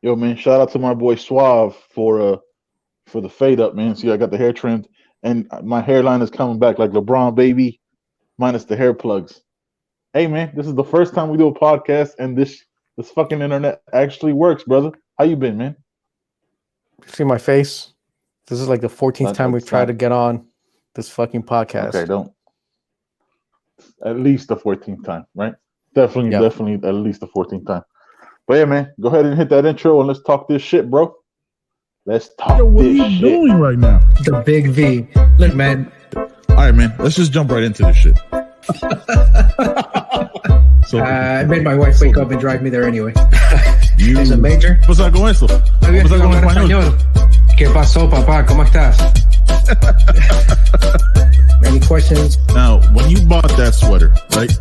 Yo, man, shout out to my boy Suave for the fade up, man. See, I got the hair trimmed, and my hairline is coming back like LeBron, baby, minus the hair plugs. Hey, man, this is the first time we do a podcast, and this fucking internet actually works, brother. How you been, man? See my face? This is like the 14th time we've That's tried to not get on this fucking okay. podcast. Don't at least the 14th time, right? Definitely, Yep. definitely at least the 14th time. But yeah, man, go ahead and hit that intro and let's talk this shit, bro. Let's talk Yo, what are this you shit. doing right now? The big V. Look, man. All right, man. Let's just jump right into this shit. So, I made my wife wake up and drive me there anyway. you, There's a major. Pasa con eso? Muy bien, Pasa con hablar español? español. ¿Qué pasó, papá? ¿Cómo estás? Any questions? Now, when you bought that sweater, right?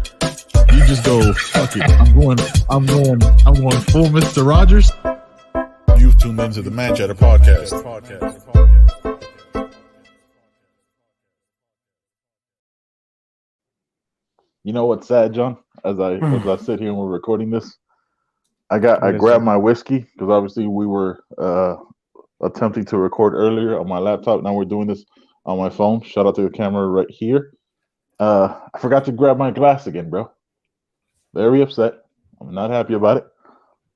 You just go, fuck it. I'm going full Mr. Rogers. You've tuned into the Man Chatter podcast. You know what's sad, John? As I sit here and we're recording this, I What is grabbed it? my whiskey because obviously we were attempting to record earlier on my laptop. Now we're doing this on my phone. Shout out to the camera right here. I forgot to grab my glass again, bro. Very upset. I'm not happy about it.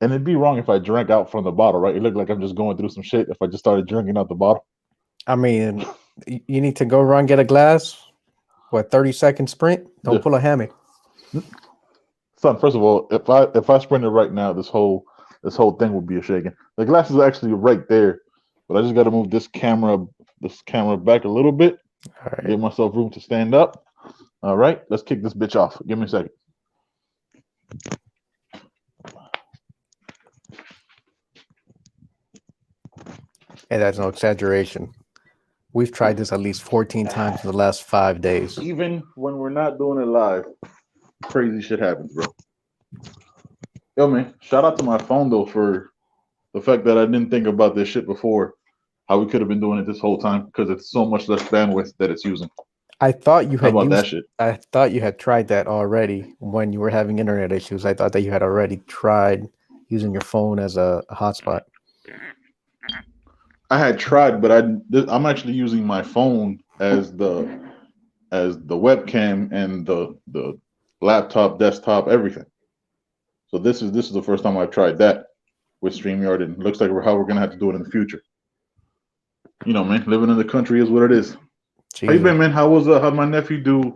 And it'd be wrong if I drank out from the bottle, right? It looked like I'm just going through some shit if I just started drinking out the bottle. I mean, you need to go run, get a glass. What, 30-second sprint? Don't Yeah. pull a hammy. Son, first of all, if I sprinted right now, this whole thing would be a shaking. The glass is actually right there, but I just got to move this camera back a little bit, All right. give myself room to stand up. All right, let's kick this bitch off. Give me a second. Hey, that's no exaggeration. We've tried this at least 14 times in the last 5 days. Even when we're not doing it live, crazy shit happens, bro. Yo, man, shout out to my phone though for the fact that I didn't think about this shit before. How we could have been doing it this whole time because it's so much less bandwidth that it's using. I thought you How had about that used. shit? I thought you had tried that already when you were having internet issues. I thought that you had already tried using your phone as a hotspot. I had tried, but I'm actually using my phone as the webcam and the laptop, desktop, everything. So this is the first time I've tried that with StreamYard, and it looks like how we're gonna have to do it in the future. You know, man, living in the country is what it is. How you been, man? How'd my nephew do?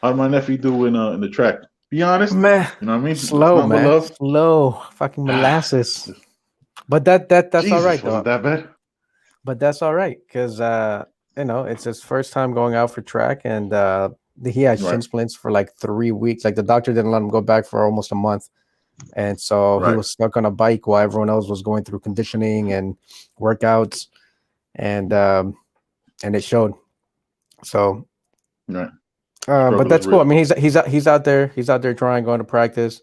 How'd my nephew do in the track? Be honest, Man, you know what I mean? slow, It's not man. love. Slow. Fucking molasses. But that's Jesus, all right, was though. it that bad? But that's all right because it's his first time going out for track, and he had shin Right. splints for like 3 weeks. Like the doctor didn't let him go back for almost a month, and so he Right. was stuck on a bike while everyone else was going through conditioning and workouts, and it showed. So, Right. but Struggle is that's cool. I real. mean, he's out there trying, going to practice.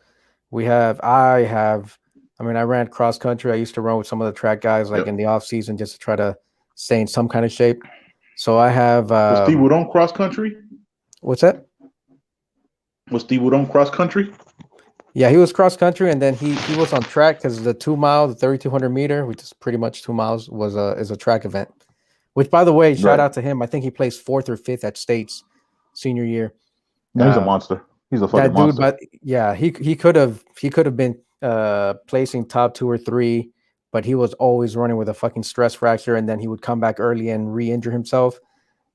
I mean, I ran cross country. I used to run with some of the track guys like Yep. in the off season just to try to stay in some kind of shape. So I have Was Steve Wood on cross country? what's that? Was Steve Wood on cross country? Yeah, he was cross country, and then he was on track because the 2 mile, the 3,200 meter, which is pretty much 2 miles, is a track event. Which, by the way, shout Right. out to him. I think he placed 4th or 5th at states senior year. No, he's a Uh, monster. He's a fucking That dude, monster. but yeah, he could have been placing top 2 or 3, but he was always running with a fucking stress fracture, and then he would come back early and re-injure himself.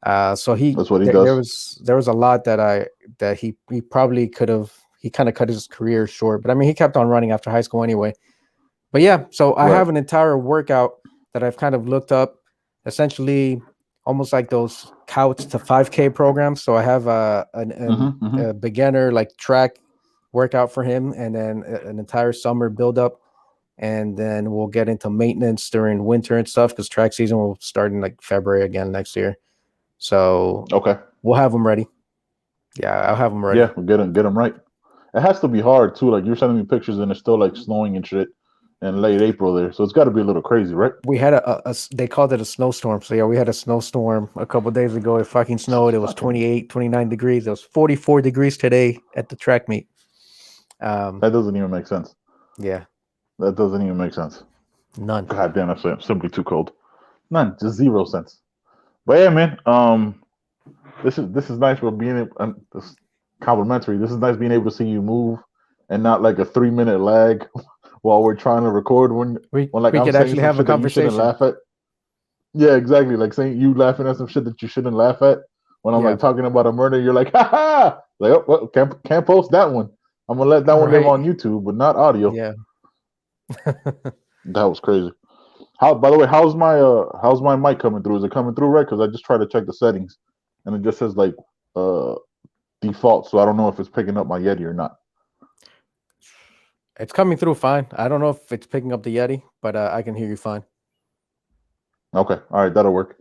So That's what he there does. was a lot that he probably could have. He kind of cut his career short, but I mean he kept on running after high school anyway. But yeah, so I Right. have an entire workout that I've kind of looked up, essentially almost like those couch to 5K programs. So I have a beginner like track workout for him, and then an entire summer build up, and then we'll get into maintenance during winter and stuff because track season will start in like February again next year. So Okay. we'll have them ready. Yeah, I'll have them ready. Yeah, we'll get him right. It has to be hard too. Like you're sending me pictures and it's still like snowing and shit in late April there. So it's got to be a little crazy, right? We had they called it a snowstorm. So yeah, we had a snowstorm a couple of days ago. It fucking snowed. It was 28, 29 degrees. It was 44 degrees today at the track meet. That doesn't even make sense. Yeah. That doesn't even make sense. None. God damn, that's simply too cold. None, just 0 cents. But yeah, man. This is nice for being this complimentary. This is nice being able to see you move and not like a 3-minute lag while we're trying to record. When like we I'm could saying actually some have a shit that you shouldn't conversation. laugh at. Yeah, exactly. Like saying you laughing at some shit that you shouldn't laugh at. When I'm Yeah. like talking about a murder, you're like, ha ha! Like, oh, well, can't post that one. I'm gonna let that one live Right. on YouTube, but not audio. Yeah. That was crazy. By the way, how's my mic coming through? Is it coming through right? Because I just tried to check the settings, and it just says like default. So I don't know if it's picking up my Yeti or not. It's coming through fine. I don't know if it's picking up the Yeti, but I can hear you fine. Okay, all right, that'll work.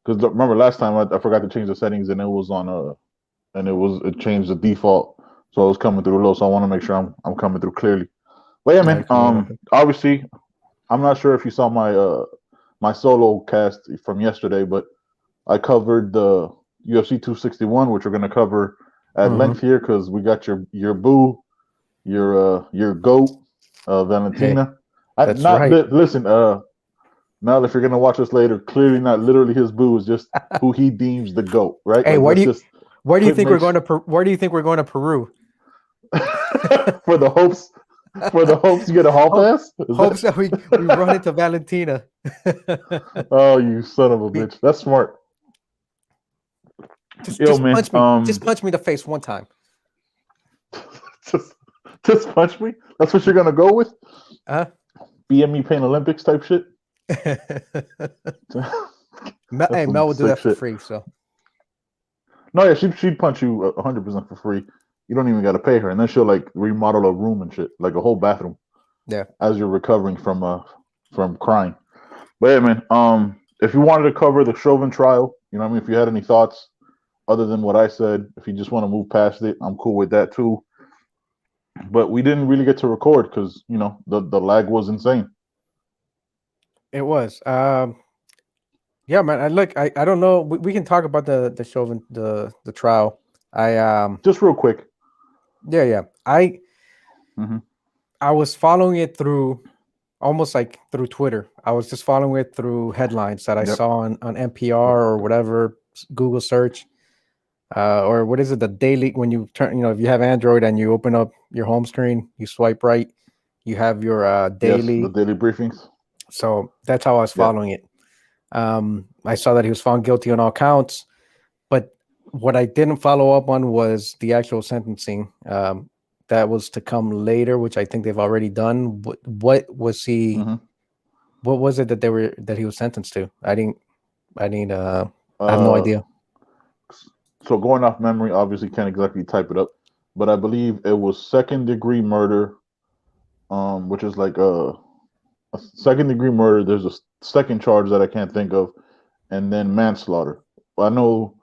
Because remember last time I forgot to change the settings, and it was on and it changed the default, so it was coming through low. So I want to make sure I'm coming through clearly. But yeah, man. Obviously, I'm not sure if you saw my solo cast from yesterday, but I covered the UFC 261, which we're gonna cover at length here because we got your boo, your goat, Valentina. Hey, that's right. Listen, Mel, if you're gonna watch this later, clearly not literally his boo is just who he deems the goat, right? Hey, like, where do you think we're going to? Where do you think we're going to Peru? for the hopes you get a hall pass. Hopes that we run into Valentina. Oh, you son of a bitch! That's smart. Just man, punch me. Just punch me in the face one time. just punch me. That's what you're gonna go with? BME Pain Olympics type shit. Hey, Mel would do that for free. So no, yeah, she'd punch you 100% for free. You don't even got to pay her, and then she'll like remodel a room and shit, like a whole bathroom. Yeah, as you're recovering from crying. But yeah, man. If you wanted to cover the Chauvin trial, you know what I mean. If you had any thoughts other than what I said, if you just want to move past it, I'm cool with that too. But we didn't really get to record because the lag was insane. It was. Yeah, man. I don't know. We can talk about the Chauvin the trial. Just real quick. Yeah. I was following it through almost like through Twitter. I was just following it through headlines that I saw on NPR or whatever Google search. Or what is it? The daily when you turn, if you have Android and you open up your home screen, you swipe right, you have your daily. Yes, the daily briefings. So that's how I was following it. I saw that he was found guilty on all counts, but what I didn't follow up on was the actual sentencing. That was to come later, which I think they've already done. What was he? What was it that he was sentenced to? I have no idea. So going off memory, obviously can't exactly type it up, but I believe it was 2nd-degree murder, which is like a 2nd-degree murder. There's a second charge that I can't think of, and then manslaughter. I know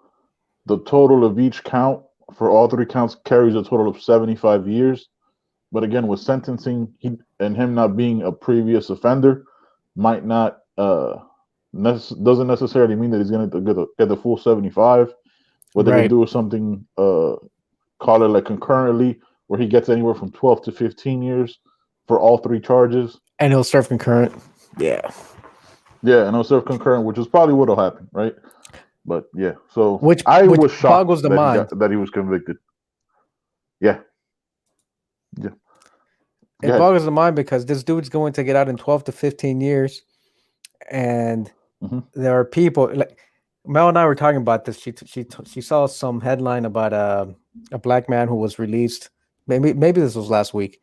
the total of each count for all 3 counts carries a total of 75 years. But again, with sentencing, him not being a previous offender might not doesn't necessarily mean that he's going to get the full 75. What they can do is something, call it like concurrently, where he gets anywhere from 12 to 15 years for all 3 charges. And he'll serve concurrent. Yeah. Yeah, and he'll serve concurrent, which is probably what'll happen, right? But yeah, so which was shocked boggles the mind that he was convicted. Yeah. It boggles the mind because this dude's going to get out in 12 to 15 years, and there are people like Mel and I were talking about this. She saw some headline about a black man who was released. Maybe this was last week.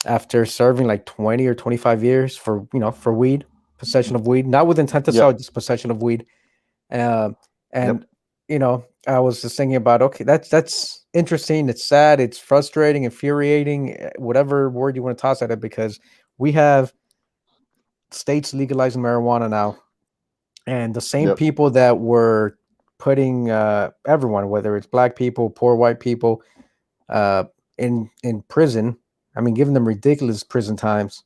After serving like 20 or 25 years for weed, possession of weed, not with intent to sell, just possession of weed. I was just thinking about, okay, that's interesting. It's sad. It's frustrating, infuriating, whatever word you want to toss at it, because we have states legalizing marijuana now, and the same people that were putting everyone, whether it's black people, poor white people, in prison. I mean, giving them ridiculous prison terms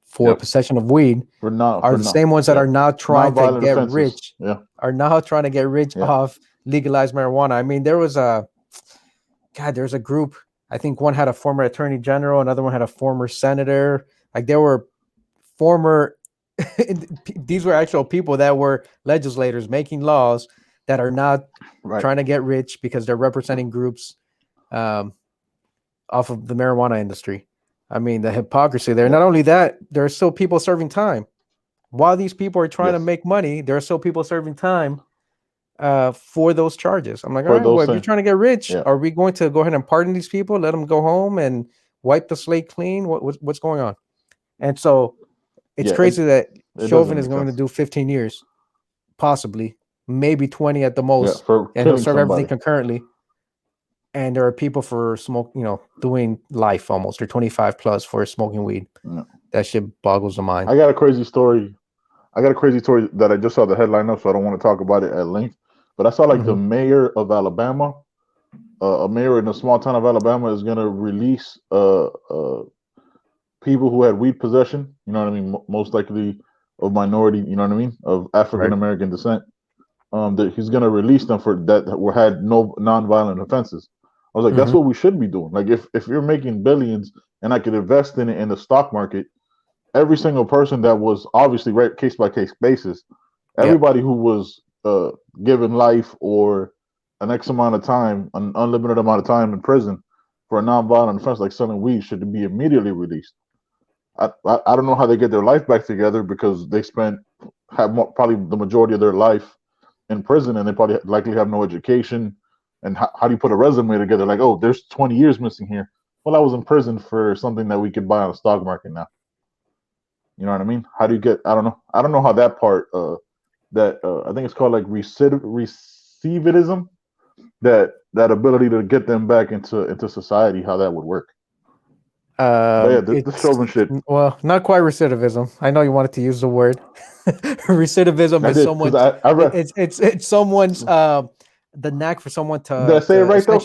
for possession of weed are the same ones that are now trying to get rich. Are now trying to get rich off legalized marijuana. I mean, there's a group. I think one had a former attorney general, another one had a former senator. Like there were former, these were actual people that were legislators making laws that are not trying to get rich because they're representing groups off of the marijuana industry. I mean, the hypocrisy there. Not only that, there are still people serving time. While these people are trying to make money, there are still people serving time for those charges. I'm like, all right, well, if you're trying to get rich, are we going to go ahead and pardon these people, let them go home and wipe the slate clean? What's going on? And so it's crazy that Chauvin is going to do 15 years, possibly, maybe 20 at the most, and he'll serve everything concurrently. And there are people for doing life almost, or 25 plus for smoking weed. Yeah. That shit boggles the mind. I got a crazy story that I just saw the headline of, so I don't want to talk about it at length. But I saw the mayor of Alabama, a mayor in a small town of Alabama, is going to release people who had weed possession. You know what I mean? Most likely of minority. You know what I mean? Of African American descent. That he's going to release them for that had no nonviolent offenses. I was like, that's what we should be doing. Like, if you're making billions and I could invest in it in the stock market, every single person that was obviously case by case basis, everybody who was given life or an X amount of time, an unlimited amount of time in prison for a nonviolent offense like selling weed should be immediately released. I don't know how they get their life back together because they probably the majority of their life in prison, and they probably likely have no education. And how do you put a resume together? Like, oh, there's 20 years missing here. Well, I was in prison for something that we could buy on the stock market now. You know what I mean? How do you get? I don't know how that part. I think it's called like recidivism. That ability to get them back into society, how that would work. This Chauvin shit. Well, not quite recidivism. I know you wanted to use the word. Recidivism is someone's. I read. It's someone's. The knack for someone to. Did I say it right though?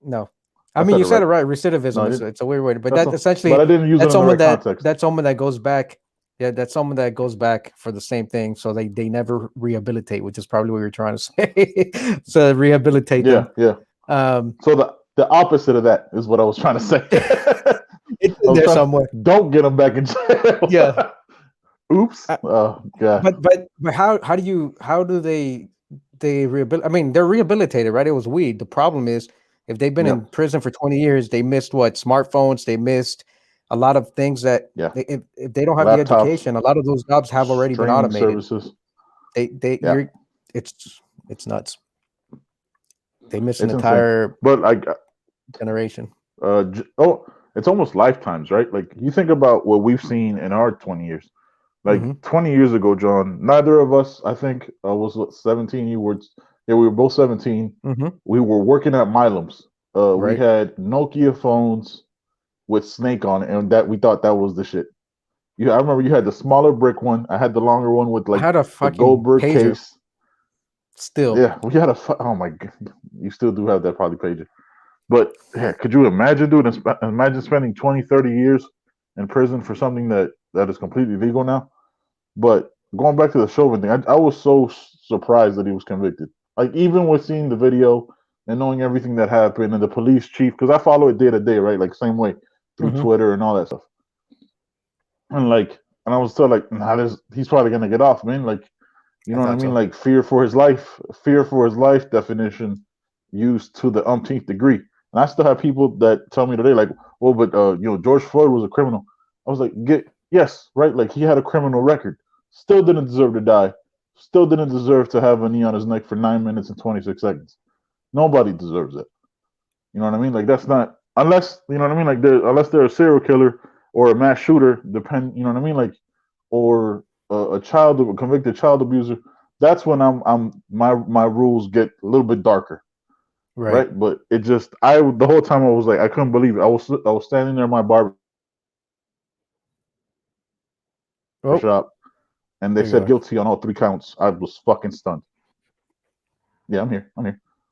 No. I mean, you said it right. Recidivism. It's a weird word, but that essentially. But I didn't use it in the right context. That's someone that goes back. Yeah, that's someone that goes back for the same thing, so they never rehabilitate, which is probably what you're trying to say. So rehabilitate them. Yeah. So the opposite of that is what I was trying to say. It's in there somewhere. Don't get them back in jail. Yeah. Oops. Oh god. But how do they rehabilitate? I mean, they're rehabilitated, right? It was weed. The problem is if they've been in prison for 20 years, they missed smartphones. They missed a lot of things that if they don't have the education, a lot of those jobs have already been automated. Services. It's nuts. They miss an entire generation. It's almost lifetimes, right? Like you think about what we've seen in our 20 years. Like 20 years ago, John, neither of us, I think, was 17. We were both 17. We were working at Milam's. We had Nokia phones with Snake on it, and that we thought that was the shit. I remember you had the smaller brick one. I had the longer one with I had a fucking Goldberg pager. case. Still, yeah, we had oh my god, you still do have that probably pager. But yeah, could you imagine imagine spending 20, 30 years in prison for something that is completely legal now? But going back to the Chauvin thing, I was so surprised that he was convicted. Like even with seeing the video and knowing everything that happened and the police chief, because I follow it day to day, right? Like same way through Twitter and all that stuff. And I was still like, he's probably gonna get off, man. Like, you know what I mean? So. Like fear for his life definition used to the umpteenth degree. And I still have people that tell me today, like, well, but George Floyd was a criminal. I was like, yes, right? Like he had a criminal record. Still didn't deserve to die. Still didn't deserve to have a knee on his neck for 9 minutes and 26 seconds. Nobody deserves it. You know what I mean? Like that's not unless you know what I mean. Like unless they're a serial killer or a mass shooter, you know what I mean? Like or a convicted child abuser. That's when my rules get a little bit darker. Right. But it just the whole time I was like I couldn't believe it. I was standing there in my barber shop and they said guilty on all 3 counts. I was fucking stunned. Yeah, I'm here.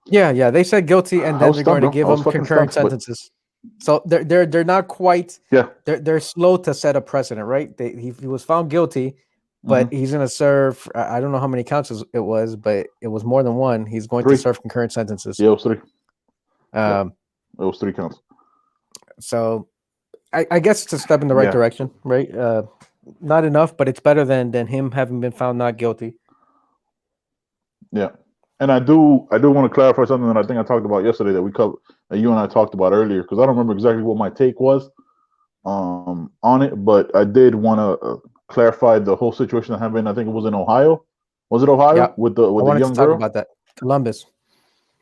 Yeah, they said guilty and then they're going to give them concurrent sentences. So they're not quite they're slow to set a precedent, right? He was found guilty, but he's going to serve I don't know how many counts it was, but it was more than one. He's going to serve concurrent sentences. Yeah, it was 3. It was 3 counts. So I guess it's a step in the right direction, right? Not enough, but it's better than him having been found not guilty. Yeah, and I do want to clarify something that I think I talked about yesterday that we covered, that you and I talked about earlier, because I don't remember exactly what my take was on it, but I did want to clarify the whole situation that happened. I think it was in Ohio. Was it Ohio Yeah, with the I wanted young to talk girl? about that. Columbus.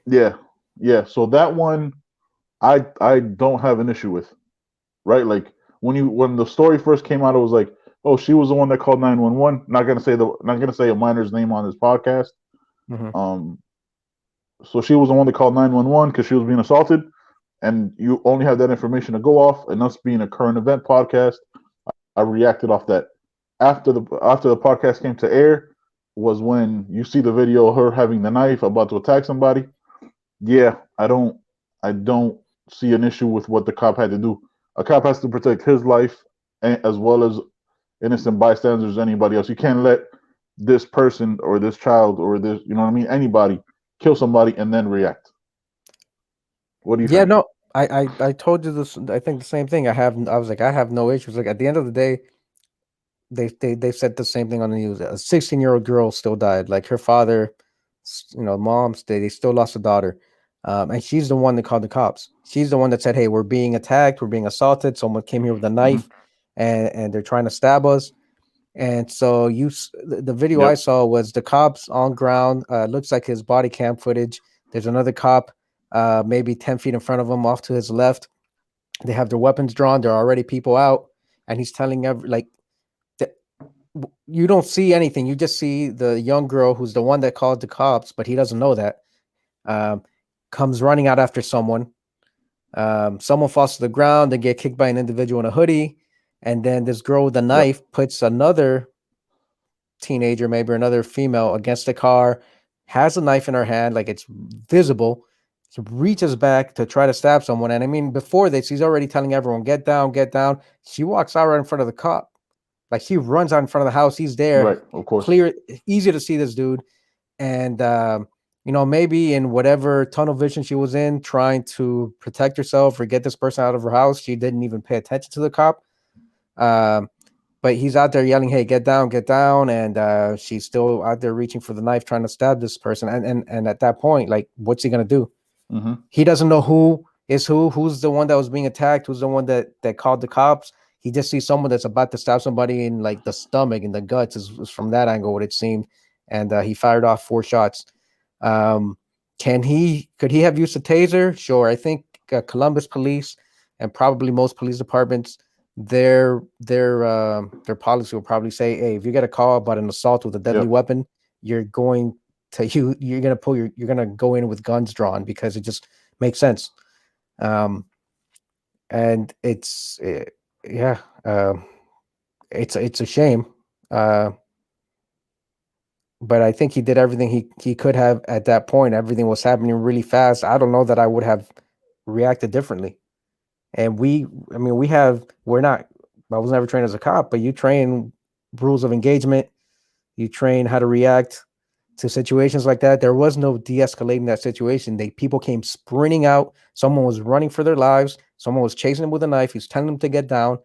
Yeah, yeah. So that one, I don't have an issue with, right? Like when the story first came out, it was like, oh, she was the one that called 911. Not gonna say a minor's name on this podcast. Mm-hmm. So she was the one that called 911 because she was being assaulted, and you only have that information to go off. And us being a current event podcast, I reacted off that. After the podcast came to air, was when you see the video of her having the knife about to attack somebody. Yeah, I don't see an issue with what the cop had to do. A cop has to protect his life as well as innocent bystanders, anybody else. You can't let this person or this child or this, you know what I mean, anybody kill somebody and then react. What do you think? No, I told you this. I think the same thing. I was like, I have no issues. Like at the end of the day, they said the same thing on the news. A 16-year-old girl still died. Like her father, moms, they still lost a daughter. And she's the one that called the cops. She's the one that said, "Hey, we're being attacked. We're being assaulted. Someone came here with a knife, and they're trying to stab us." And so the video I saw was the cops on ground. Looks like his body cam footage. There's another cop, maybe 10 feet in front of him, off to his left. They have their weapons drawn. There are already people out, and he's telling you don't see anything. You just see the young girl who's the one that called the cops, but he doesn't know that. Comes running out after someone. Someone falls to the ground. They get kicked by an individual in a hoodie. And then this girl with a knife puts another teenager, maybe another female, against the car, has a knife in her hand, like it's visible. She reaches back to try to stab someone. And I mean, before this, he's already telling everyone, get down, get down. She walks out right in front of the cop. Like he runs out in front of the house. He's there. Right, of course. Clear, easy to see this dude. And, maybe in whatever tunnel vision she was in, trying to protect herself or get this person out of her house, she didn't even pay attention to the cop. But he's out there yelling, "Hey, get down, get down!" And she's still out there reaching for the knife, trying to stab this person. And at that point, like, what's he gonna do? Mm-hmm. He doesn't know who's the one that was being attacked, who's the one that called the cops. He just sees someone that's about to stab somebody in like the stomach, in the guts. Is from that angle what it seemed, and he fired off 4 shots. Could he have used a taser? Sure. I think Columbus police and probably most police departments, their policy will probably say, hey, if you get a call about an assault with a deadly weapon, you're going to go in with guns drawn, because it just makes sense. And it's it's a shame. But I think he did everything he could have at that point. Everything was happening really fast. I don't know that I would have reacted differently. And I was never trained as a cop, but you train rules of engagement. You train how to react to situations like that. There was no de-escalating that situation. People came sprinting out. Someone was running for their lives. Someone was chasing them with a knife. He's telling them to get down.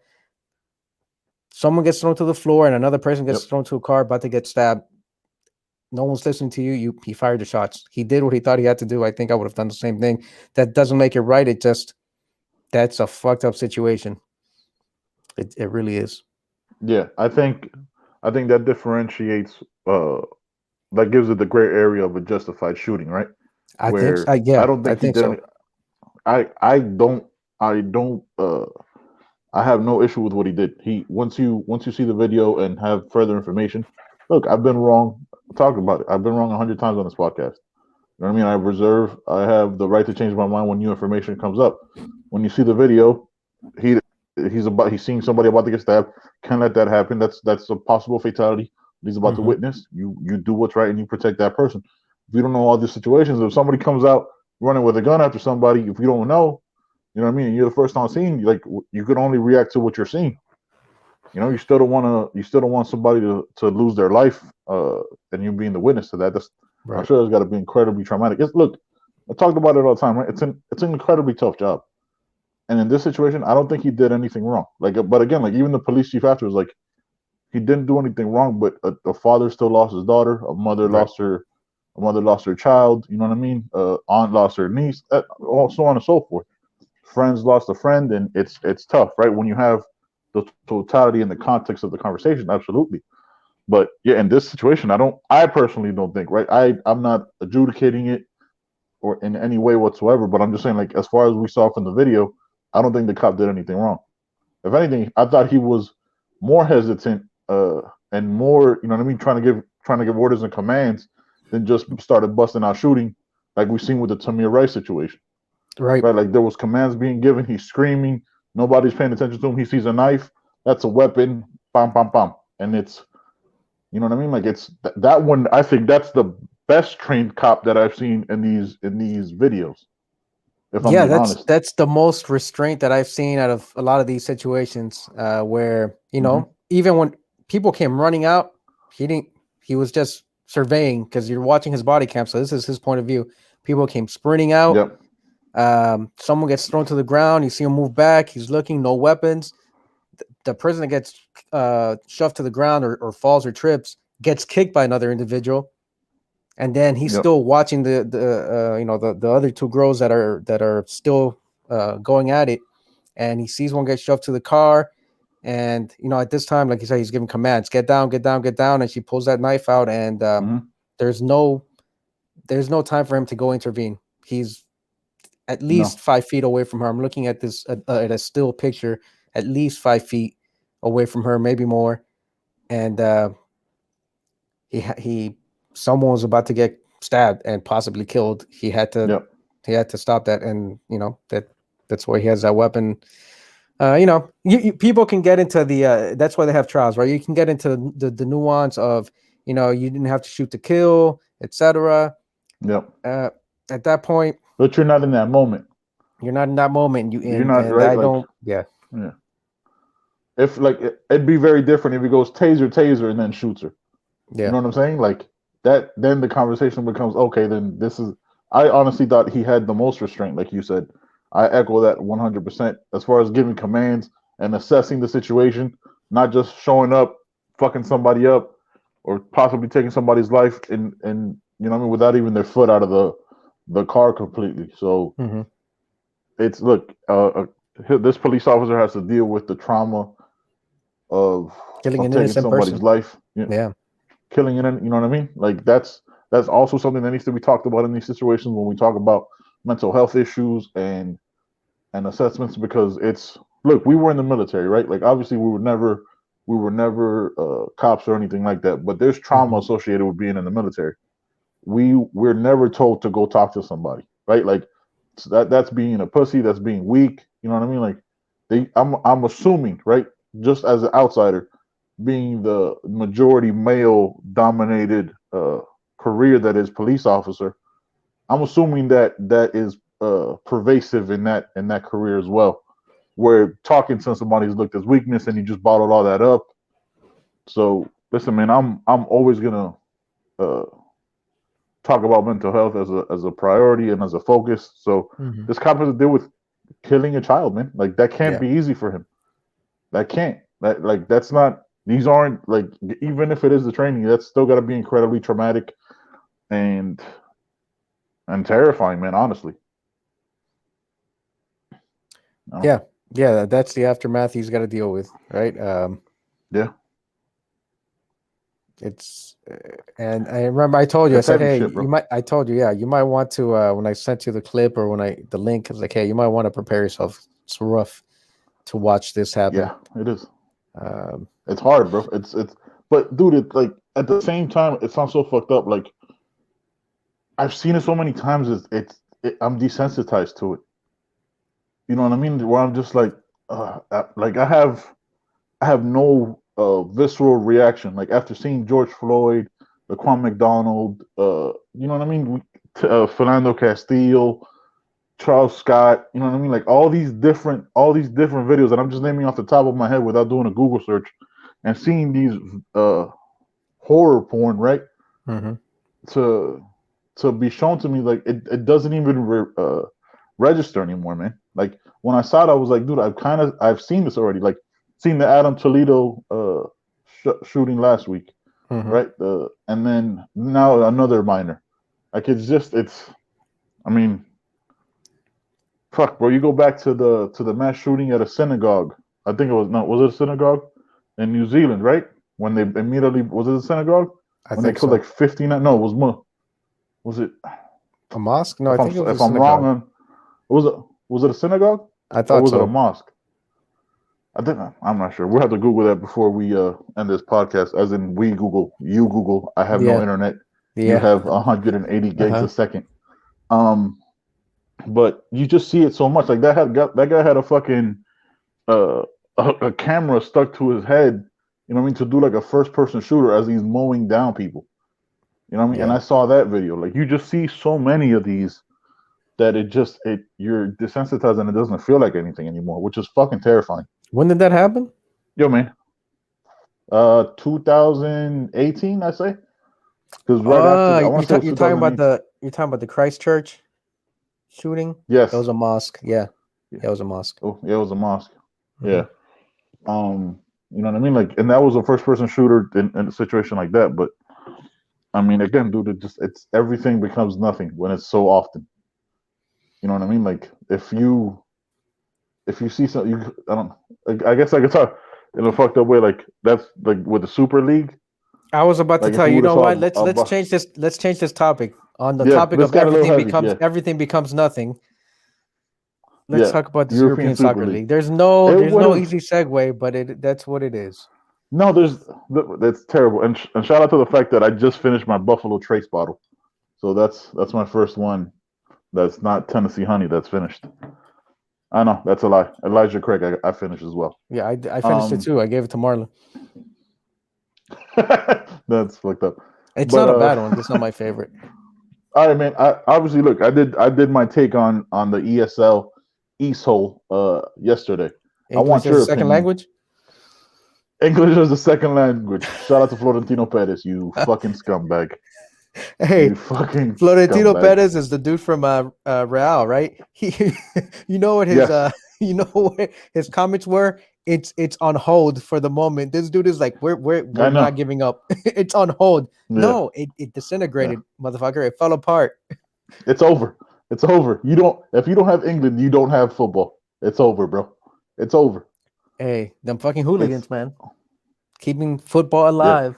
Someone gets thrown to the floor and another person gets thrown to a car about to get stabbed. No one's listening to you. He fired the shots. He did what he thought he had to do. I think I would have done the same thing. That doesn't make it right. That's a fucked up situation. It really is. Yeah, I think that differentiates. That gives it the gray area of a justified shooting, right? I don't think he did. So. I don't. I have no issue with what he did. Once you see the video and have further information, look, I've been wrong. Talk about it. I've been wrong 100 times on this podcast. You know what I mean? I have the right to change my mind when new information comes up. When you see the video, he's seeing somebody about to get stabbed. Can't let that happen. That's a possible fatality. He's about to witness. You do what's right and you protect that person. If you don't know all these situations, if somebody comes out running with a gun after somebody, if you don't know, you know what I mean, and you're the first on scene, you can only react to what you're seeing. You know, you still don't want somebody to lose their life, and you being the witness to that. I'm sure it's got to be incredibly traumatic. Look, I talked about it all the time, right? It's an incredibly tough job. And in this situation, I don't think he did anything wrong. Like, but again, like even the police chief after was like, he didn't do anything wrong, but a father still lost his daughter, a mother Right. lost her child. You know what I mean? Aunt lost her niece, so on and so forth. Friends lost a friend, and it's tough, right? When you have the totality and the context of the conversation, absolutely. But yeah, in this situation, I personally don't think, right? I'm not adjudicating it or in any way whatsoever, but I'm just saying, like, as far as we saw from the video, I don't think the cop did anything wrong. If anything, I thought he was more hesitant and more, you know what I mean, trying to give orders and commands than just started busting out shooting like we've seen with the Tamir Rice situation. Right. Right? Like there was commands being given, he's screaming, nobody's paying attention to him, he sees a knife, that's a weapon, bam, bam, bam. And it's, you know what I mean? Like it's that one, I think that's the best trained cop that I've seen in these videos. If I'm Yeah, being honest. that's the most restraint that I've seen out of a lot of these situations, where even when people came running out, he was just surveying because you're watching his body cam, so this is his point of view. People came sprinting out. Yep. Someone gets thrown to the ground. You see him move back. He's looking, no weapons. The prisoner gets shoved to the ground or falls or trips, gets kicked by another individual. And then he's still watching the other two girls that are still going at it, and he sees one get shoved to the car, and at this time, like you said, he's giving commands: get down, get down, get down, and she pulls that knife out, and there's no time for him to go intervene. He's at least 5 feet away from her. I'm looking at this at a still picture, at least 5 feet away from her, maybe more, and he. Someone was about to get stabbed and possibly killed. He had to stop that, and that's why he has that weapon. People can get into the that's why they have trials, right? You can get into the nuance of you didn't have to shoot to kill, etc. At that point, but you're not in that moment. You're not in that moment. You're not right. I don't. Yeah. If like it'd be very different if he goes taser and then shoots her. Yeah. You know what I'm saying? Like that, then the conversation becomes okay. Then this is. I honestly thought he had the most restraint, like you said. I echo that 100%. As far as giving commands and assessing the situation, not just showing up, fucking somebody up, or possibly taking somebody's life, and you know what I mean, without even their foot out of the car completely. So it's this police officer has to deal with the trauma of killing an taking innocent somebody's person. life. Yeah. Killing it, you know what I mean? Like that's also something that needs to be talked about in these situations when we talk about mental health issues and assessments, because it's we were in the military, right? Like obviously we were never cops or anything like that, but there's trauma associated with being in the military. We're never told to go talk to somebody, right? Like that's being a pussy, that's being weak, you know what I mean? Like I'm assuming, right, just as an outsider, being the majority male dominated career that is police officer, I'm assuming that is pervasive in that career as well, where talking to somebody's looked as weakness and you just bottled all that up. So listen, man, I'm always gonna talk about mental health as a priority and as a focus. So this cop has to deal with killing a child, man. Like that can't be easy for him. That can't. That's not. These aren't like, even if it is the training, that's still got to be incredibly traumatic and terrifying, man. Honestly. No. Yeah, that's the aftermath he's got to deal with, right? It's and I remember I told you, I said, hey, shit, you might. I told you, you might want to when I sent you the clip or the link, I was like, hey, you might want to prepare yourself. It's rough to watch this happen. Yeah, it is. It's hard, bro. It's but dude, it's like at the same time, it sounds so fucked up. Like I've seen it so many times. I'm desensitized to it. You know what I mean? Where I'm just like I have no visceral reaction. Like after seeing George Floyd, Laquan McDonald, you know what I mean? Philando Castile, Charles Scott, you know what I mean? Like all these different videos that I'm just naming off the top of my head without doing a Google search, and seeing these horror porn, right? To to be shown to me, like it doesn't even register anymore, man. Like when I saw it, I was like, dude, I've seen this already. Like seen the Adam Toledo shooting last week, right? And then now another minor. Like I mean, fuck, bro. You go back to the mass shooting at a synagogue. I think was it a synagogue in New Zealand, right? When they immediately was it a synagogue? I When think they killed so. like 59. No, it was more. Was it A mosque? No, I think it was if a I'm wrong synagogue. was it a synagogue? I Or thought was it a so. mosque? I'm not sure. We'll have to Google that before we end this podcast. As in, you Google. I have no Yeah. internet. You Yeah. have 180 gigs Uh-huh. a second. But you just see it so much. Like that guy had a fucking a camera stuck to his head. You know what I mean? To do like a first person shooter as he's mowing down people. You know what I mean? And Yeah. I saw that video. Like you just see so many of these that you're desensitized and it doesn't feel like anything anymore, which is fucking terrifying. When did that happen? Yo, man. 2018, I say. Because right after I want to say it was you're talking about 2018. the Christchurch shooting? That Yes. was a mosque. Yeah. That was a mosque. Oh, yeah, it was a mosque. Mhm. Yeah. You know what I mean? Like, and that was a first person shooter in a situation like that. But I mean, again, dude, it's everything becomes nothing when it's so often. You know what I mean? Like, if you see something, I guess I could talk in a fucked up way. Like that's like with the Super League. I was about to Like if tell you, you you would have know what? saw Let's change this. Let's change this topic. On the yeah, topic let's of get a little heavy. Yeah. everything becomes nothing. Let's Yeah, talk about this European European Super Soccer League. League. There's no It would've- easy segue, but that's what it is. No, that's terrible. And shout out to the fact that I just finished my Buffalo Trace bottle. So that's my first one. That's not Tennessee Honey. That's finished. I know that's a lie. Elijah Craig, I finished as well. Yeah, I finished it too. I gave it to Marlon. That's fucked up. It's not a bad one. It's not my favorite. All right, man. I obviously look. I did my take on the ESL East Hole yesterday. English I want your as a second opinion. language. English as a second language. Shout out to Florentino Perez, you fucking scumbag. Hey, You fucking Florentino scumbag. Perez is the dude from Real, right? You know what his Yes. you know what his comments were? It's on hold for the moment. This dude is like, we're I know. not giving up. It's on hold. Yeah. No, it disintegrated, motherfucker. It fell apart. It's over. It's over. If you don't have England, you don't have football. It's over, bro. It's over. Hey, them fucking hooligans, man. Keeping football alive.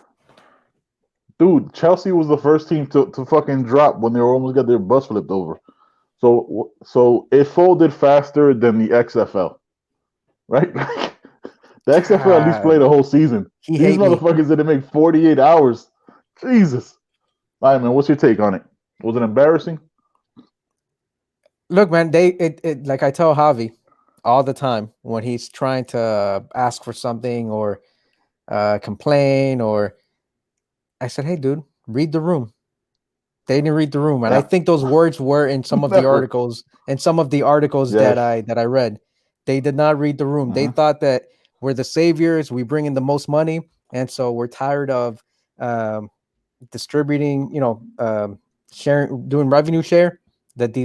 Dude, Chelsea was the first team to fucking drop when they almost got their bus flipped over. So it folded faster than the XFL, right? The XFL at least played a whole season. He These hate me. motherfuckers didn't make 48 hours. Jesus. All right, man. What's your take on it? Was it embarrassing? Look, man, it like I tell Javi all the time when he's trying to ask for something or complain, or I said, hey, dude, read the room. They didn't read the room, and I think those words were in some of the articles. And some of the articles that I read, they did not read the room. They thought that we're the saviors. We bring in the most money, and so we're tired of distributing. Sharing, doing revenue share. That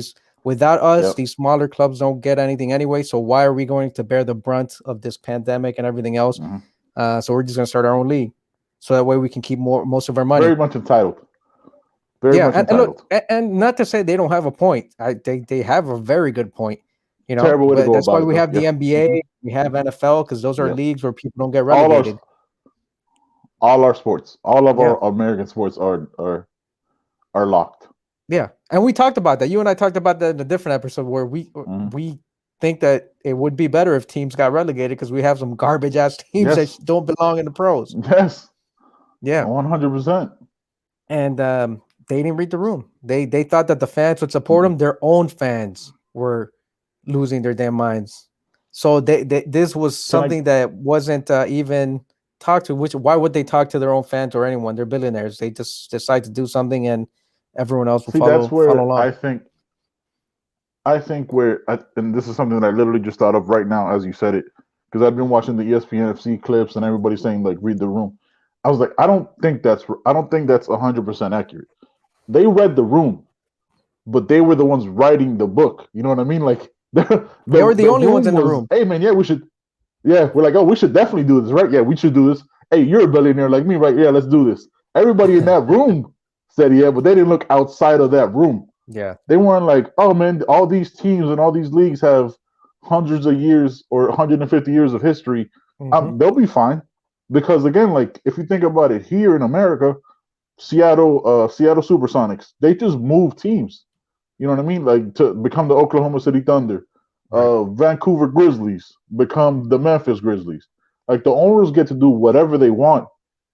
without us, these smaller clubs don't get anything anyway. So why are we going to bear the brunt of this pandemic and everything else? So we're just going to start our own league, so that way we can keep most of our money. Very much entitled. Very much entitled. And not to say they don't have a point. They have a very good point. Terrible way to go that's about why we it, have the NBA, we have NFL, because those are leagues where people don't get relegated. All our sports, all of our American sports are locked. Yeah, and we talked about that. You and I talked about that in a different episode where we think that it would be better if teams got relegated because we have some garbage ass teams that don't belong in the pros. Yes. Yeah. 100%. And they didn't read the room. They thought that the fans would support them. Their own fans were losing their damn minds. So this was something that wasn't even talked to. Why would they talk to their own fans or anyone? They're billionaires. They just decide to do something, and everyone else will follow. That's where follow along. I think and this is something that I literally just thought of right now as you said it, because I've been watching the ESPN FC clips and everybody saying like read the room. I was like, I don't think that's 100% accurate, they read the room, but they were the ones writing the book. You know what I mean? Like They were the only ones in the was, room. hey man, yeah, we should. Yeah, we're like, oh, we should definitely do this, right? Yeah, we should do this. Hey, you're a billionaire like me, right? Yeah, let's do this. Everybody in that room said yeah, but they didn't look outside of that room. Yeah. They weren't like, oh man, all these teams and all these leagues have hundreds of years or 150 years of history. They'll be fine because again, like if you think about it, here in America, Seattle Supersonics, they just move teams. You know what I mean? Like to become the Oklahoma City Thunder. Right. Vancouver Grizzlies become the Memphis Grizzlies. Like the owners get to do whatever they want,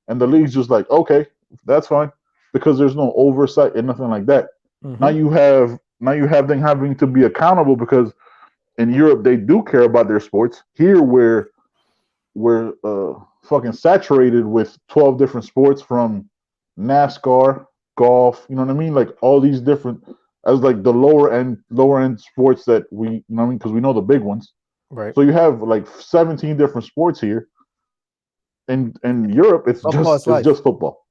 and the league's just like, okay, that's fine, because there's no oversight and nothing like that. Now you have them having to be accountable because in Europe they do care about their sports. Here we're fucking saturated with 12 different sports from NASCAR, golf, you know what I mean? Like all these different as like the lower end sports that we, you know what I mean, because we know the big ones. Right. So you have like 17 different sports here. In Europe, it's just football.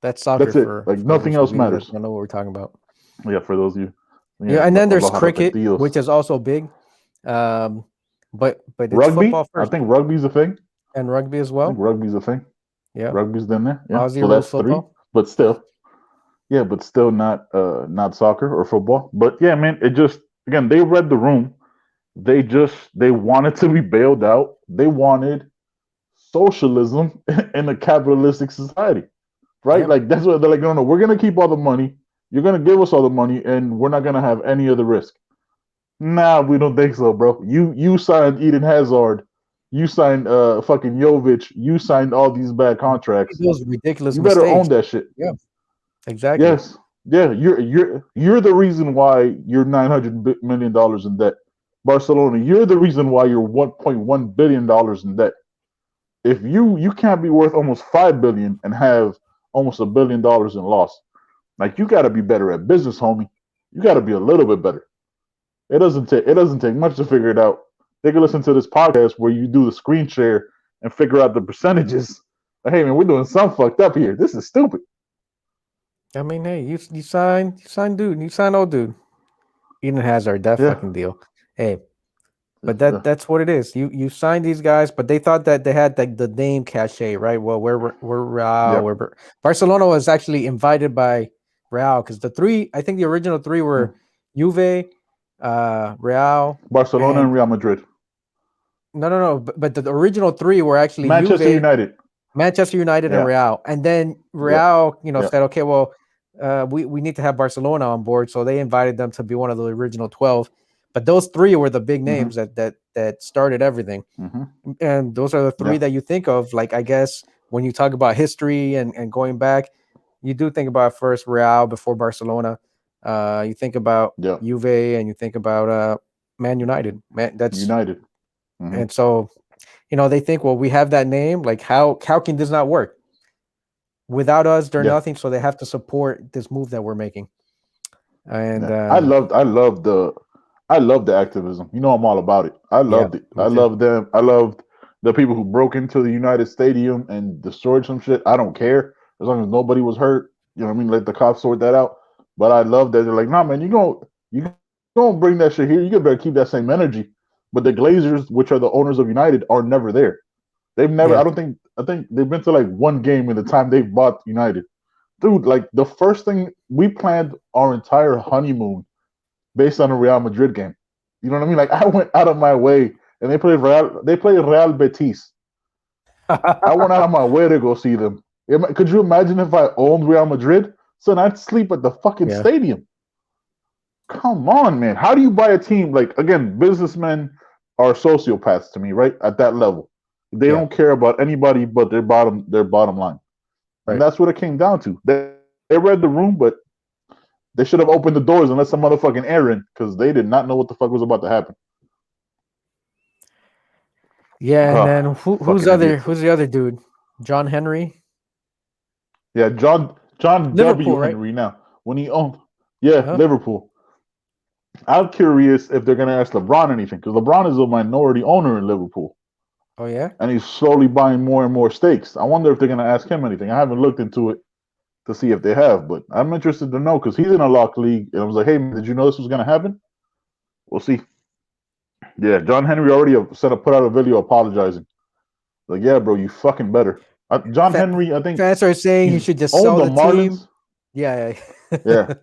That's soccer. That's it. Like nothing else matters. I don't know what we're talking about. Yeah, for those of you. Yeah, and then there's cricket, which is also big. But it's rugby. Football first. I think rugby's a thing. And rugby as well. I think rugby's a thing. Yeah, rugby's in there. Yeah, Aussie so that's football. 3. But still, yeah, but still not soccer or football. But yeah, man, it just again they read the room. They wanted to be bailed out. They wanted socialism in a capitalistic society, right? Yep. Like that's what they're like. No, we're gonna keep all the money. You're gonna give us all the money, and we're not gonna have any other risk. Nah, we don't think so, bro. You signed Eden Hazard. You signed fucking Jovic. You signed all these bad contracts. Those ridiculous. You better mistakes. own that shit. Yeah, exactly. Yes, yeah. You're the reason why you're $900 million in debt. Barcelona, you're the reason why you're $1.1 billion in debt. If you can't be worth almost $5 billion and have almost $1 billion in loss, like you got to be better at business, homie. You got to be a little bit better. It doesn't take much to figure it out. They can listen to this podcast where you do the screen share and figure out the percentages. Like, hey man, we're doing something fucked up here. This is stupid. I mean, hey, you sign old dude. Eden Hazard, that fucking deal. Hey, but that's what it is. You signed these guys, but they thought that they had the name cachet, right? Well, we're Real. Barcelona was actually invited by Real because I think the original 3 were Juve, Real, Barcelona, and Real Madrid. No. But the original 3 were actually Manchester United, and Real, and then Real, said, okay, well, we need to have Barcelona on board, so they invited them to be one of the original 12. But those 3 were the big names that started everything, and those are the 3 that you think of. Like I guess when you talk about history and going back, you do think about first Real before Barcelona. You think about Juve and you think about Man United. That's United. And so, they think, well, we have that name. Like how can this not work? Without us, they're nothing. So they have to support this move that we're making. And I love the activism. I'm all about it. I loved it. I love them. I loved the people who broke into the United Stadium and destroyed some shit. I don't care as long as nobody was hurt. You know what I mean? Let the cops sort that out. But I love that they're like, nah, man, you don't bring that shit here. You better keep that same energy. But the Glazers, which are the owners of United, are never there. They've never. I think they've been to like one game in the time they've bought United. Dude, like the first thing we planned our entire honeymoon based on a Real Madrid game. You know what I mean? Like I went out of my way, and they played Real Betis. I went out of my way to go see them. Could you imagine if I owned Real Madrid? Son, I'd sleep at the fucking stadium. Come on, man. How do you buy a team? Like again, businessmen are sociopaths to me, right? At that level, they don't care about anybody but their bottom line, and that's what it came down to. They read the room, but they should have opened the doors and let some motherfucking air in because they did not know what the fuck was about to happen. Yeah, and then who's the other dude? John Henry. Yeah, John Liverpool, W. right? Henry now. When he owned Liverpool. I'm curious if they're gonna ask LeBron anything, because LeBron is a minority owner in Liverpool. Oh yeah? And he's slowly buying more and more stakes. I wonder if they're gonna ask him anything. I haven't looked into it. to see if they have. But I'm interested to know because he's in a locked league, and I was like, hey, man, did you know this was gonna happen? We'll see. Yeah, John Henry already put out a video apologizing. Like, yeah, bro, you fucking better. John Henry, I think fans are saying he he's should just owned sell the the Marlins. team. Yeah. Yeah.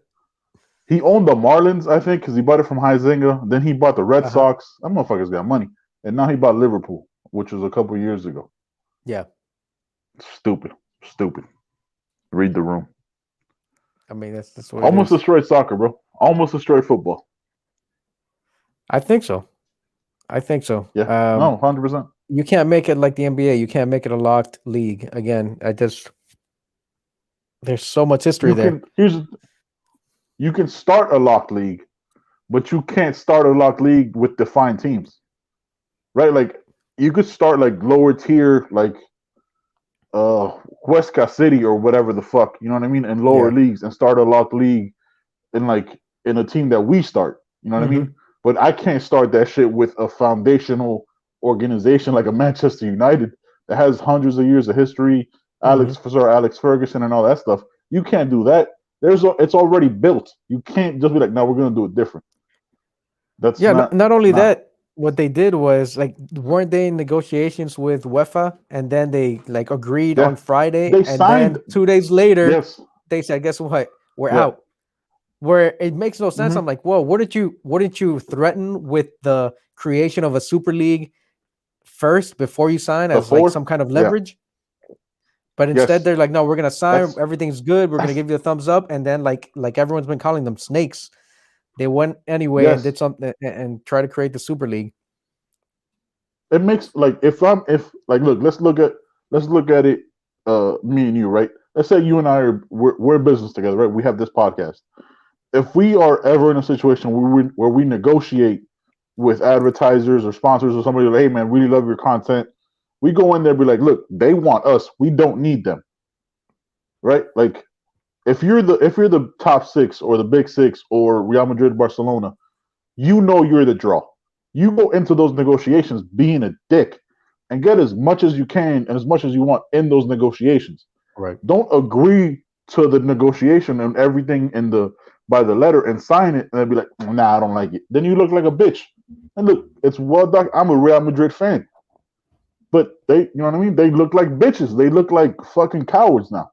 He owned the Marlins, I think, because he bought it from Huizinga. Then he bought the Red Sox. That motherfucker's got money. And now he bought Liverpool, which was a couple years ago. Yeah. Stupid. Read the room. I mean, that's what Almost it is. destroyed soccer, bro. Almost destroyed football. I think so. Yeah. No, 100%. You can't make it like the NBA. You can't make it a locked league. Again, there's so much history there. You can start a locked league, but you can't start a locked league with defined teams. Right? Like you could start like lower tier, like Huesca City or whatever the fuck, you know what I mean, in lower leagues and start a locked league in a team that we start. You know what I mean? But I can't start that shit with a foundational organization like a Manchester United that has hundreds of years of history, Alex Ferguson and all that stuff. You can't do that. It's already built. You can't just be like, no, we're gonna do it different. That's not only that, what they did was like, weren't they in negotiations with UEFA, and then they like agreed on Friday, they signed, then 2 days later, yes, they said, guess what? We're out. Where it makes no sense. I'm like, whoa, wouldn't you threaten with the creation of a super league first before you sign as like some kind of leverage? But instead they're like, no, we're gonna sign, everything's good, we're gonna give you a thumbs up, and then like everyone's been calling them snakes. They went anyway and did something and try to create the super league. It makes look, let's look at it, me and you, right? Let's say you and I we're in business together, right? We have this podcast. If we are ever in a situation where we negotiate with advertisers or sponsors or somebody like, hey man, really love your content, we go in there and be like, look, they want us, we don't need them, right? Like if you're the top six or the big six or Real Madrid, Barcelona, you know you're the draw. You go into those negotiations being a dick and get as much as you can and as much as you want in those negotiations. Right. Don't agree to the negotiation and everything by the letter and sign it and then be like, nah, I don't like it. Then you look like a bitch. And look, it's I'm a Real Madrid fan. But you know what I mean? They look like bitches. They look like fucking cowards now.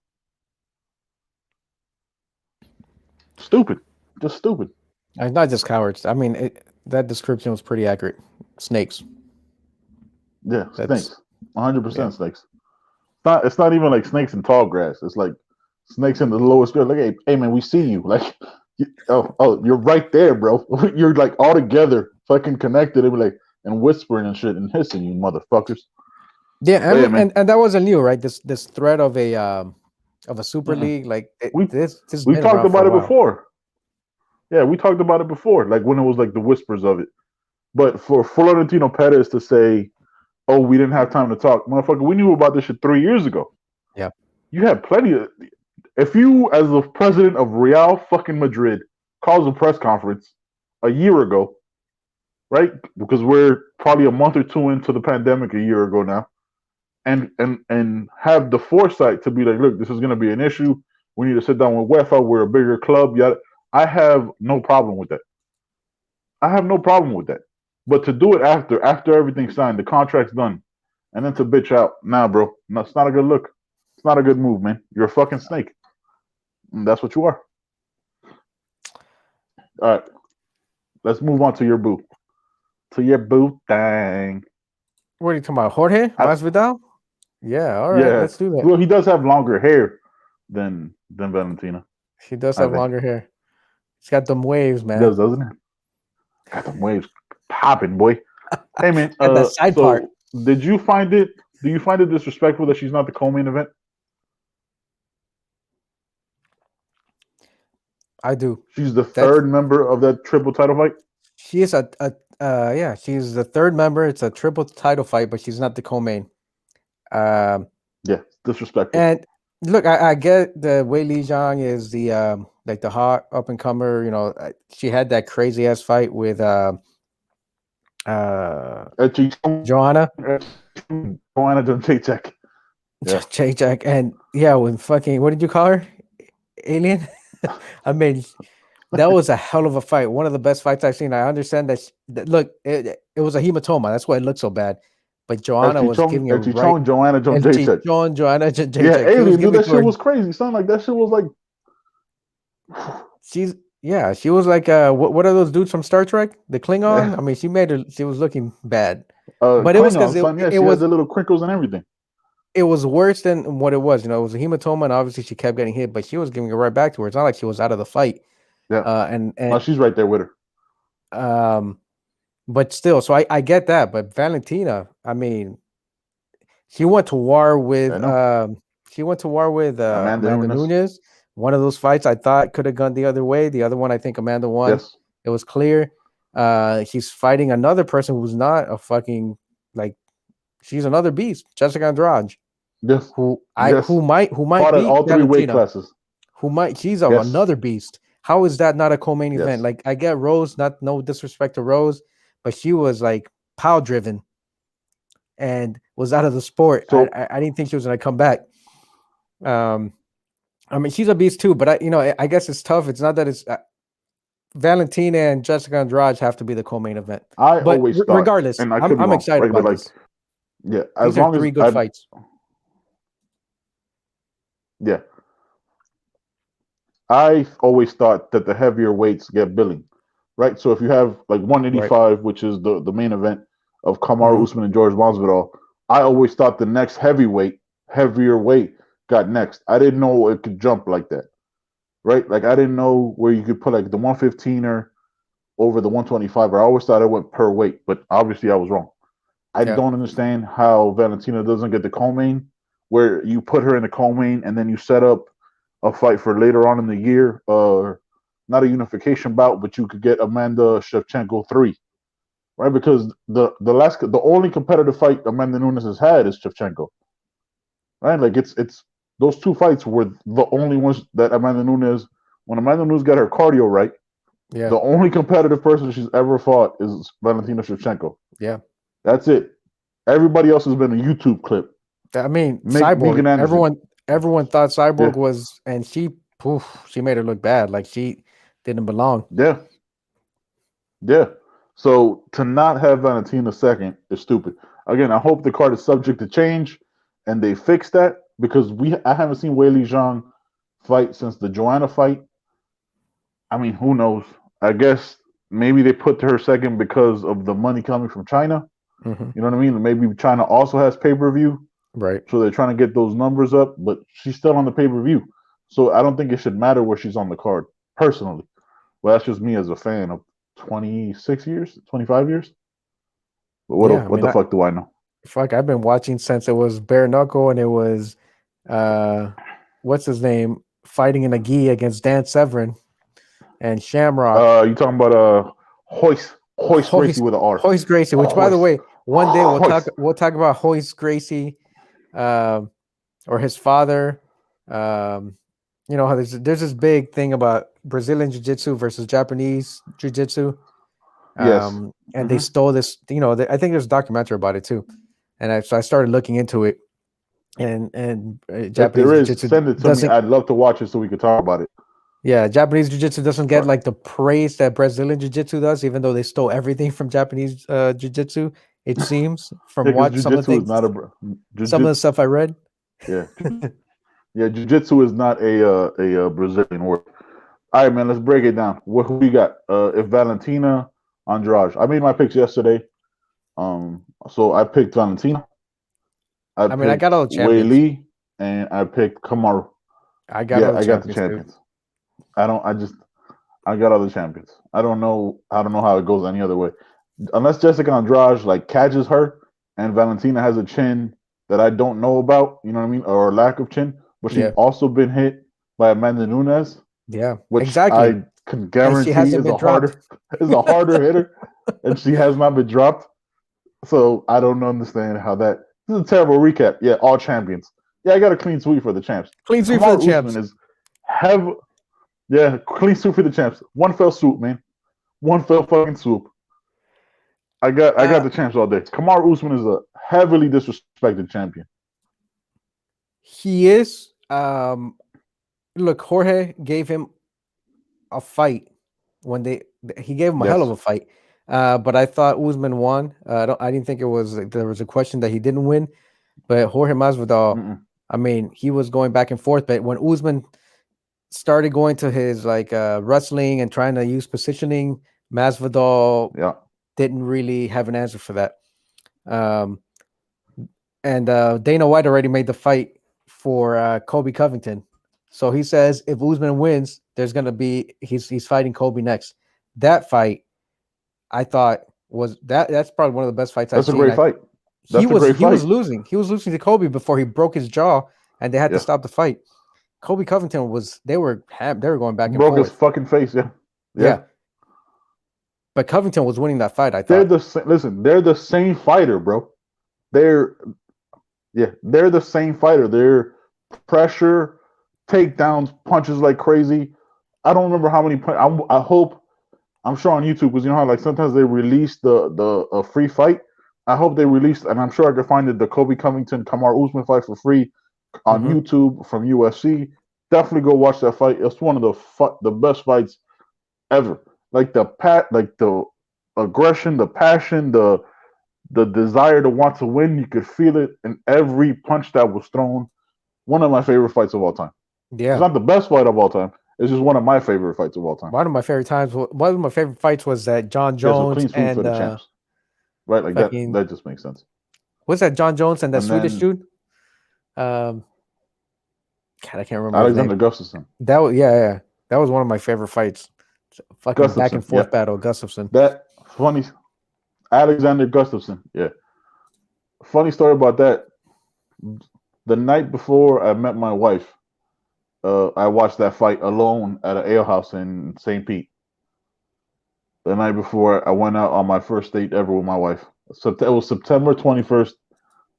Stupid. Just stupid. It's not just cowards. I mean, that description was pretty accurate. Snakes. Yeah, snakes. 100% snakes. It's not even like snakes in tall grass. It's like snakes in the lowest grade. Like, hey man, we see you. Like, you're right there, bro. You're like all together, fucking connected. And whispering and shit and hissing, you motherfuckers. Yeah, and that wasn't new, right? This threat of a super league, like we talked about it before. Yeah, we talked about it before, like when it was like the whispers of it. But for Florentino Perez to say, "Oh, we didn't have time to talk," motherfucker, we knew about this shit 3 years ago. Yeah, you had plenty of. If you, as the president of Real fucking Madrid, calls a press conference a year ago, right? Because we're probably a month or two into the pandemic a year ago now. And have the foresight to be like, look, this is going to be an issue. We need to sit down with UEFA. We're a bigger club. Yet I have no problem with that. But to do it after everything's signed, the contract's done, and then to bitch out, nah, bro, no, it's not a good look. It's not a good move, man. You're a fucking snake. And that's what you are. All right, let's move on to your boo. Thing. What are you talking about, Jorge Masvidal? Yeah, all right, let's do that. Well, he does have longer hair than Valentina. He does have longer hair. He's got them waves, man. He does, doesn't he? Got them waves popping, boy. Hey, man. And that side part. Do you find it disrespectful that she's not the co-main event? I do. She's the third member of that triple title fight? She is she's the third member. It's a triple title fight, but she's not the co-main. Yeah, disrespectful. And look, I get the Wei Li Zhang is the like the hot up and comer. You know, she had that crazy ass fight with Joanna. Joanna Jacek. Yeah. Jacek, and yeah, when fucking, what did you call her? Alien. I mean, that was a hell of a fight. One of the best fights I've seen. I understand that look, it was a hematoma. That's why it looked so bad. But Joanna was giving it El right. Chichon, Joanna, El Jacek. Chichon, Joanna, Yeah, Jacek. He was Alien, dude, giving that to shit her. was crazy. Son, like that shit was like. She was like what are those dudes from Star Trek? The Klingon? I mean, she was looking bad. But it was because Klingon, son. Yeah, she had the little crinkles and everything. it was worse than what it was. You know, it was a hematoma, and obviously she kept getting hit, but she was giving it right back to her. It's not like she was out of the fight. Yeah. And No, she's right there with her. But still, so I get that. But Valentina, I mean, she went to war with Amanda Amanda Nunes. Nunes. One of those fights I thought could have gone the other way. The other one, I think Amanda won. Yes. It was clear. She's fighting another person who's not a fucking like. She's another beast, Jessica Andrade. Yes. Who Yes. might Fought at beat all three weight Valentina. classes. She's Yes. another beast. How is that not a co-main Yes. event? Like I get Rose, no disrespect to Rose, but she was like power driven and was out of the sport. So I didn't think she was gonna come back. I mean, she's a beast too, but I guess it's tough. It's not that it's Valentina and Jessica Andrade have to be the co-main event. I always thought, regardless, and I could be I'm wrong, excited right? about But like, this. yeah, as These are long as three good fights. Yeah, I always thought that the heavier weights get billing, right? So if you have like 185, which is the main event of Kamaru Usman and George Masvidal, I always thought the next heavier weight got next. I didn't know it could jump like that, right? Like I didn't know where you could put like the 115er over the 125er. I always thought it went per weight, but obviously I was wrong. I don't understand how Valentina doesn't get the co-main, where you put her in the co-main and then you set up a fight for later on in the year, not a unification bout, but you could get Amanda Shevchenko 3, right? Because the only competitive fight Amanda Nunes has had is Shevchenko, right? Like it's those two fights were the only ones that Amanda Nunes, when Amanda Nunes got her cardio right, the only competitive person she's ever fought is Valentina Shevchenko. Yeah. That's it. Everybody else has been a YouTube clip. I mean, Cyborg. Everyone thought Cyborg was, and she made her look bad. Like she didn't belong. Yeah. Yeah. So to not have Valentina second is stupid. Again, I hope the card is subject to change and they fix that because I haven't seen Weili Zhang fight since the Joanna fight. I mean, who knows? I guess maybe they put her second because of the money coming from China. Mm-hmm. You know what I mean? Maybe China also has pay-per-view. Right. So they're trying to get those numbers up, but she's still on the pay-per-view. So I don't think it should matter where she's on the card, personally. Well, that's just me as a fan of 26 years, 25 years. But what the fuck do I know? Fuck, I've been watching since it was Bare Knuckle and it was, what's his name, fighting in a gi against Dan Severn and Shamrock. You talking about Hoist Gracie with an R. Hoist Gracie, which by the way, one day we'll talk about Hoist Gracie, or his father. You know how there's this big thing about Brazilian Jiu-Jitsu versus Japanese Jiu-Jitsu. And they stole this. You know, I think there's a documentary about it too. And so I started looking into it. And Japanese if there is, Jiu-Jitsu send it to me. I'd love to watch it so we could talk about it. Yeah, Japanese Jiu-Jitsu doesn't get like the praise that Brazilian Jiu-Jitsu does, even though they stole everything from Japanese Jiu-Jitsu. It seems from what some of the things, some of the stuff I read. Yeah, yeah, Jiu-Jitsu is not a Brazilian word. All right, man, let's break it down. Who we got? If Valentina, Andrade. I made my picks yesterday. So I picked Valentina. I got all the champions. Weili, and I picked Kamaru. I got the champions. Too. I got all the champions. I don't know how it goes any other way. Unless Jessica Andrade like catches her and Valentina has a chin that I don't know about, you know what I mean? Or a lack of chin. But she's also been hit by Amanda Nunes. Yeah. Which exactly. I can guarantee is a harder hitter. And she has not been dropped. So I don't understand how that. This is a terrible recap. Yeah, all champions. Yeah, I got a clean sweep for the champs. Clean sweep for the champs. Clean sweep for the champs. One fell swoop, man. One fell fucking swoop. I got the champs all day. Kamaru Usman is a heavily disrespected champion. He is. look, Jorge gave him a fight when he gave him a hell of a fight. But I thought Usman won. I didn't think there was a question that he didn't win. But Jorge Masvidal, I mean, he was going back and forth. But when Usman started going to his wrestling and trying to use positioning, Masvidal didn't really have an answer for that. And Dana White already made the fight for Kobe Covington. So he says if Usman wins, there's gonna be he's fighting Kobe next. That fight, I thought that's probably one of the best fights I've seen. That's a great fight. He was losing. He was losing to Kobe before he broke his jaw, and they had to stop the fight. Kobe Covington they were going back and forth. Broke his fucking face. Yeah. But Covington was winning that fight. I thought. They're the same fighter, bro. They're the same fighter. They're pressure, takedowns, punches like crazy. I don't remember how many. I hope. I'm sure on YouTube, because you know how like sometimes they release the free fight. I hope they released, and I'm sure I could find the Kobe Covington Kamaru Usman fight for free on YouTube from UFC. Definitely go watch that fight. It's one of the best fights ever. Like the aggression, the passion, the desire to want to win. You could feel it in every punch that was thrown. One of my favorite fights of all time. Yeah, it's not the best fight of all time. It's just one of my favorite fights of all time. One of my favorite fights was that John Jones clean sweep for the champs. Right, like that just makes sense. What's that? John Jones and that Swedish dude? God, I can't remember. Alexander Gustafsson. That was one of my favorite fights. Fucking back and forth battle, Gustafsson. That funny, Alexander Gustafsson. Yeah, funny story about that. The night before I met my wife, I watched that fight alone at an ale house in St. Pete. The night before I went out on my first date ever with my wife. So it was September 21st,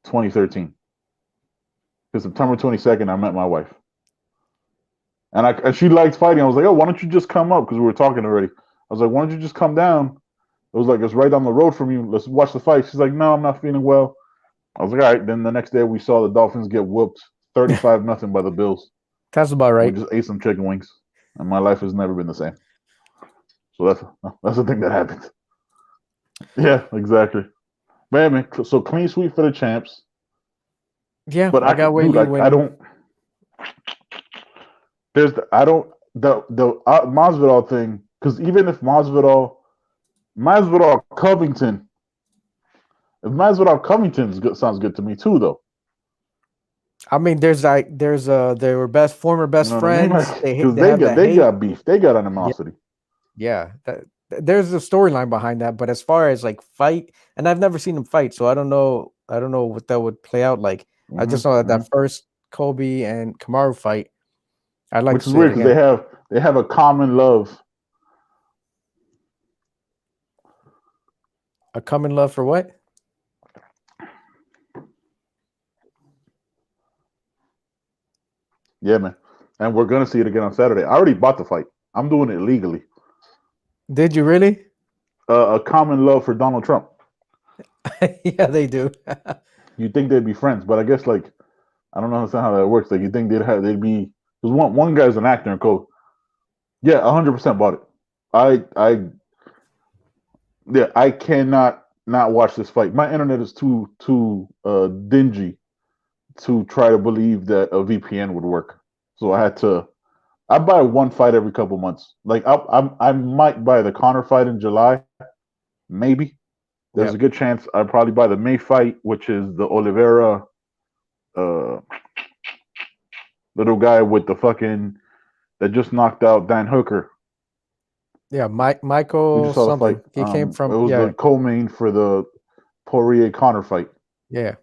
2013. Because September 22nd, I met my wife. And she liked fighting. I was like, oh, why don't you just come up? Because we were talking already. I was like, why don't you just come down? It was like, it's right down the road from you. Let's watch the fight. She's like, no, I'm not feeling well. I was like, all right. Then the next day we saw the Dolphins get whooped 35-0 by the Bills. That's about right. We just ate some chicken wings. And my life has never been the same. So that's the thing that happened. Yeah, exactly. Man, so clean sweep for the champs. Yeah, but I got winning. I don't. The Masvidal thing, because even if Masvidal Covington, sounds good to me too, though. I mean, they were former best friends. They got beef. They got animosity. Yeah, there's a storyline behind that. But as far as like fight, and I've never seen them fight, so I don't know what that would play out like. I just know that first Kobe and Kamaru fight. I'd like Which is weird because they have a common love. A common love for what? Yeah, man. And we're gonna see it again on Saturday. I already bought the fight. I'm doing it legally. Did you really? A common love for Donald Trump. Yeah, they do. You'd think they'd be friends, but I guess like I don't understand how that works. Like you think they'd be because one guy's an actor and coach. Yeah, 100% bought it. I cannot not watch this fight. My internet is too dingy to try to believe that a VPN would work. So I buy one fight every couple months. Like I might buy the Conor fight in July, maybe. There's a good chance I'd probably buy the May fight, which is the Oliveira, little guy with the fucking that just knocked out Dan Hooker. Yeah, Michael something. He came from. It was the co-main for the Poirier Conor fight. Yeah.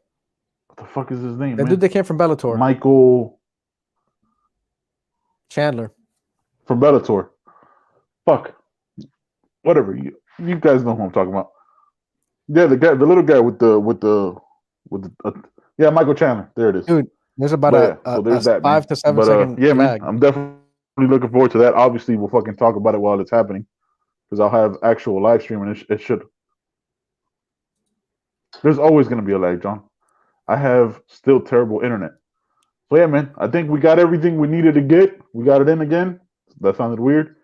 What the fuck is his name? The dude that came from Bellator. Michael Chandler. From Bellator. Fuck. Whatever. You guys know who I'm talking about. Yeah, the little guy with the Michael Chandler. There it is. Dude, there's about a 5 to 7 second yeah, lag. Man, I'm definitely looking forward to that. Obviously, we'll fucking talk about it while it's happening because I'll have actual live stream and it should. There's always going to be a lag, John. I have still terrible internet. So yeah, man, I think we got everything we needed to get. We got it in again. That sounded weird.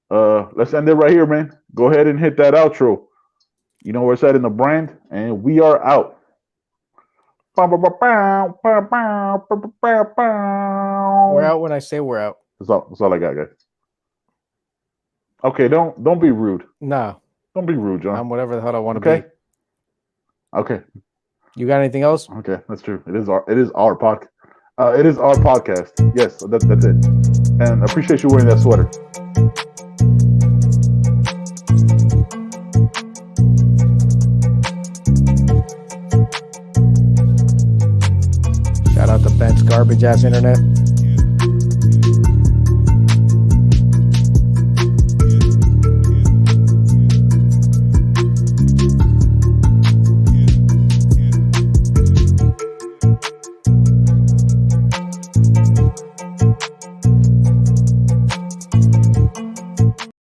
Let's end it right here, man. Go ahead and hit that outro. You know where it's at in the brand, and we are out. We're out when I say we're out. That's all I got, guys. Okay, don't be rude. No. Don't be rude, John. I'm whatever the hell I want to Okay. be. Okay. You got anything else? Okay, that's true. It is our podcast. It is our podcast. Yes, that's it. And I appreciate you wearing that sweater. Shout out to Ben's garbage ass internet.